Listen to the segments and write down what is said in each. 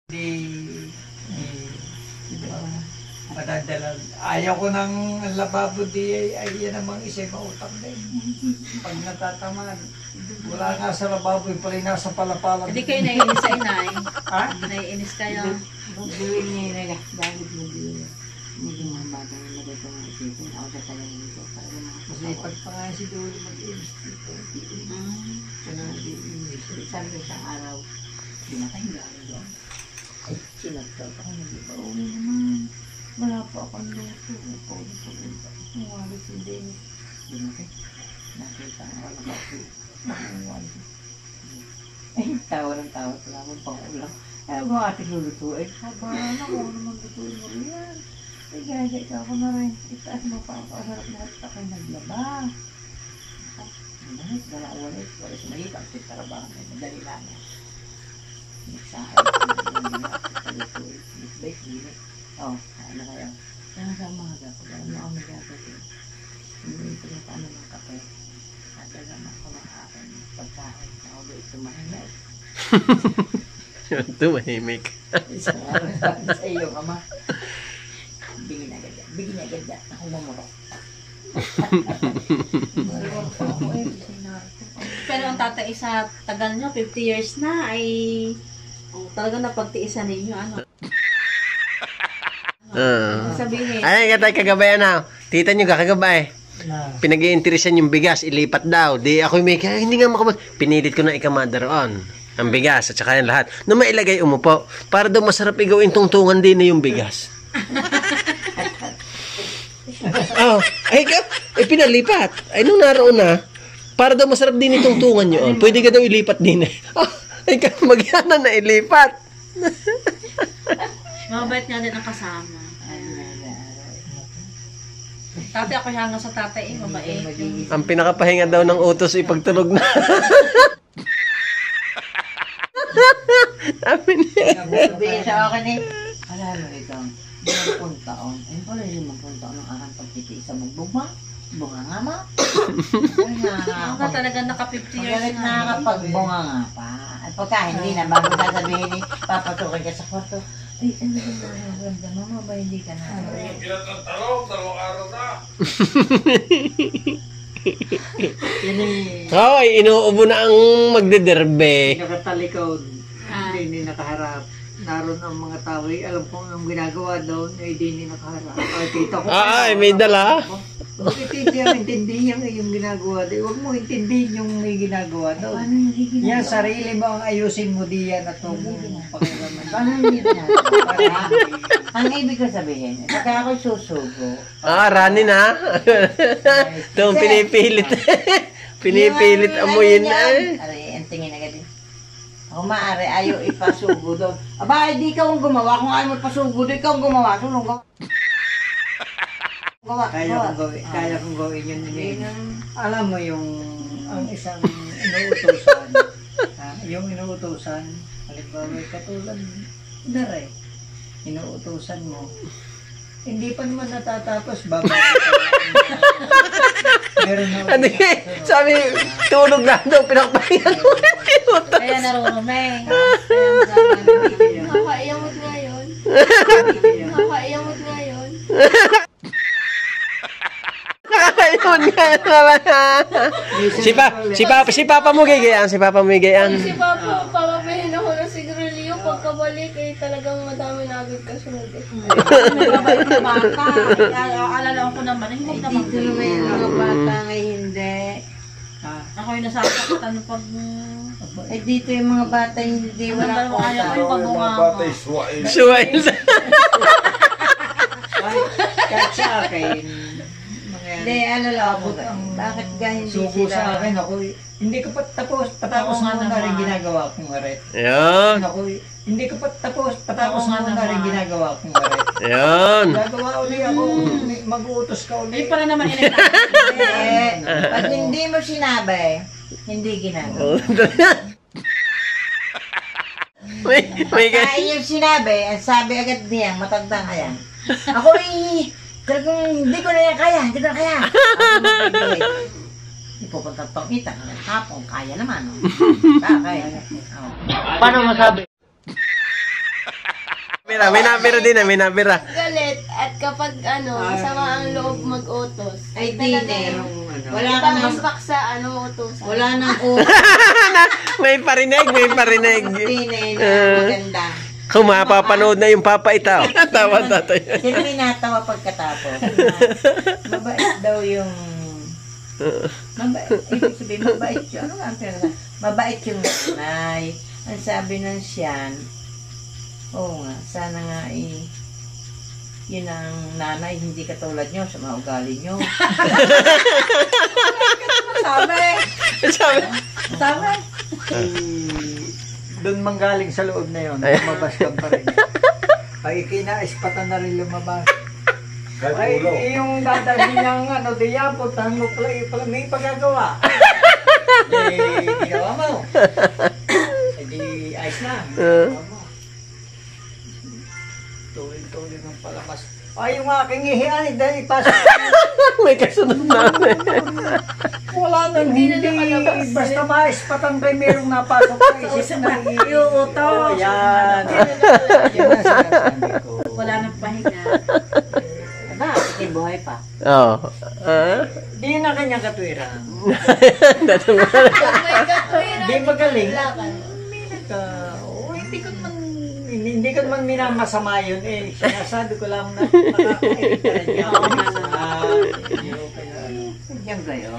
Di, madadala. Ayaw ko ng lababo di ay yan namang isa'y mautang din. Pag natatamaan, wala nga sa lababo yung pala nasa palapalan. Hindi kayo naiinis sa inay. Ha? Naiinis kayo. Magdiwin niya nila. Dahil magdiwin. Hindi mga bata na maganda mga isipin. Ako sa talaga nito. Kasi pag pa nga si Dory mag-inis dito. Kaya nag-inis. Sabi ko isang araw, binatay nga ako doon. Ay, sinagtag ako. Hindi ba? Uwi naman. Wala pa akong luto. Paulit-ulit. Umalis si Dennis. Binatay. Nakita ang wala ba ako. Umalis. Ay, tawa ng tawa. Wala akong pangulang. Ay, mga ating lulutuin. Haba na ako naman lutuin mo yan. Ay, gaya ka ako na rin. Itaas mo pa ako. Sarap na at ako'y naglaba. Ulit, ulit. Walis mahit. Ang sitarabahan. Madali lang. Nagsahay. Lutuin. Bake, ginit. Oh, ano kaya? Kaya sa umaga ko. Ano ako nagagawa? Hindi ko na paano ng kape. Nagagawa ako ng aking pagkain. Ako doon tumahimik. Tumahimik. Isang araw sabi sa iyo, ama. Bigyan agad yan. Bigyan agad yan. Ako mamuro. Pero ang tatay sa tagal nyo, 50 years na, ay talagang napagtiisan ninyo. Ano? Sabihin. Ay, katay kagabay na. Tita nyo kakagabay. Na. Pinag-iinteresan yung bigas, ilipat daw. Di ako may kaya hindi nga makabot. Pinilit ko na ikamada roon. Ang bigas at saka yung lahat. Nung mailagay umupo, para daw masarap igawin tungtungan din na yung bigas. Oh, ay pinalipat. Ay nung naroon na, para daw masarap din itong tungan nyo. Pwede ka daw ilipat din eh. Oh, ay magyana na ilipat. Mabait nga din ang kasama. Tatay ako hanggang sa tatay, mabait. Ang pinakapahinga daw ng utos ipagtulog na. Sabi niya. Sabihin sa akin eh, alala ito, 10 taon. Ayun pala yung 10 taon ng aking pagtitiis sa bugbog. Bunga nga ma. Ako na talaga naka 50 years Magalit na. na kapag bunga nga pa. At pagka hindi na, bago sasabihin eh, papatukin ka sa kwarto. Ay, ano ba nararamda? Mama ba hindi ka na? Hoy, inuubo na ang magdederbe. Nakatalikod. Ah. Hindi nakaharap. Naroon ang mga tao. Alam ko ang ginagawa doon ay hindi nakaharap. Ay, kita ko. Ay, may dala. Bakit hindi ang intindihin yung ginagawa doon? Huwag mo intindihin yung may ginagawa doon. Paano hindi ginagawa? Yan, sarili mo ang ayusin mo diyan at huwag mong pakiraman. Paano hindi ginagawa? Ang ibig ko sabihin, pagka ako'y susugo, Rani na. Itong pinipilit. Pinipilit amuyin na eh. Aray, ang tingin agad eh. Ako maaari, ayaw ipasugo doon. Aba, hindi ikaw ang gumawa. Kung ayaw mo ipasugo doon, ikaw ang gumawa. Sulong gawa. Kaya kong gawin yun. Alam mo yung ang isang inuutosan. Yung inuutosan, halimbawa katulad, dare, inuutosan mo. Hindi pa naman natatapos, babalik ka. Meron na Ano eh, sabi, tulog na daw, pinakpahinga ko. Kaya narurumeng. Kaya magagano. Nakakaiyamot nga yun. Nakakaiyamot nga yun. Ayun nga naman. Si Papa mo gigayaan, si Papa mo gigayaan. Si Papa, papapahin ako ng sigrilyo. Pagkabalik ay talagang madami na agad kasunod eh. May mabait na bata. Alala ko naman, hindi naman. Dito naman yung mga bata ngay hindi. Ako yung nasasaktan pag... Eh dito yung mga bata hindi wala ko. Ayaw ko yung pabunga ko. Suwail. kahit sa akin, Hindi, ano lang ako. Bakit ga hindi suko sila? sa akin ako, hindi ko pa tapos Oo nga mo na rin naman. ginagawa kong aret. Yan. Ako, hindi ko pa tapos Oo nga mo na rin naman. ginagawa kong aret. Yan. Gagawa ulit ako, mag-uutos ka Ay, ulit. para naman inay Pag hindi mo sinabi, hindi ginagawa. May Kaya yung sinabi, ang sabi agad niya, matanda ka yan. Ako talagang hindi ko na yan kaya, hindi ko na kaya. Ipupunta pang itang, hapon, kaya naman. Kaya. Paano masabi? May nabira din may nabira. galit at kapag masama ang loob mag-utos. Ay, talagang dine. Wala ibang nang ispak sa utos. wala nang utos. may parinig. Dine na maganda. Kung mapapanood na yung papa itaw. Tawa tatay. Sino may natawa pagkatapos? Mabait daw yung... Ibig sabihin, mabait yun. Ano nga ang pinag- Mabait yung nanay. Ang sabi ng siyan, oo nga, sana nga yun ang nanay, hindi katulad nyo sa mga ugali nyo. Sabi! Sabi. Doon manggaling sa loob na yun, lumabas ka pa rin. Ay, kinaispatan na rin lumabas. Ay, yung dadalhin ng diyapo, tanong pala, may pagagawa. Eh, ginawa mo. Eh, di, ayos na. Ginawa mo. Tuloy-tuloy ng palamas. Ay, yung aking ihiyan, dahil ipasok. May kasunod na. Wala nang hindi. Basta maispatan kayo merong napasok na isip na Iuutos. Yan. Yan ang sinasabi ko. Wala nang pahinga. Aba, sige, buhay pa. Oo. Di na kanyang katwiran. Pag may katwiran, Di magaling. laban. Hindi ko naman minamasama yun eh. Sinasabi ko lang na nakakainig ka rin niya. Diyan kayo.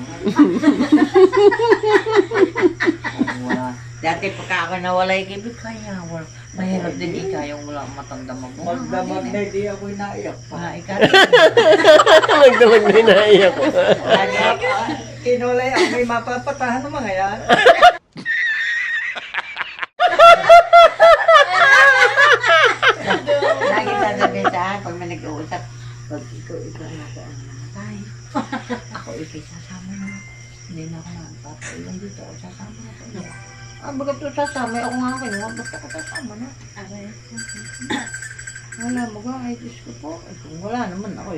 Dati pagka ako nawala yung kibig, kaya wala. Mahirap din di kayang wala matanda mo. Magdamag na di ako naiyak pa. Ikaw. Magdamag na inaiyak ko. Kinulay ang may mapapatahan ng mga yan. Lagi sasabihin sa akin, pag may nag-uusap, pag ikaw nasa namatay, ako sasama na. Hindi na ako nagpapailan dito, ako sasama na. Bagat ito sasama, ako nga kinuha, basta ako sasama na. Wala mo ka, ay Diyos ko po. Kung wala naman ako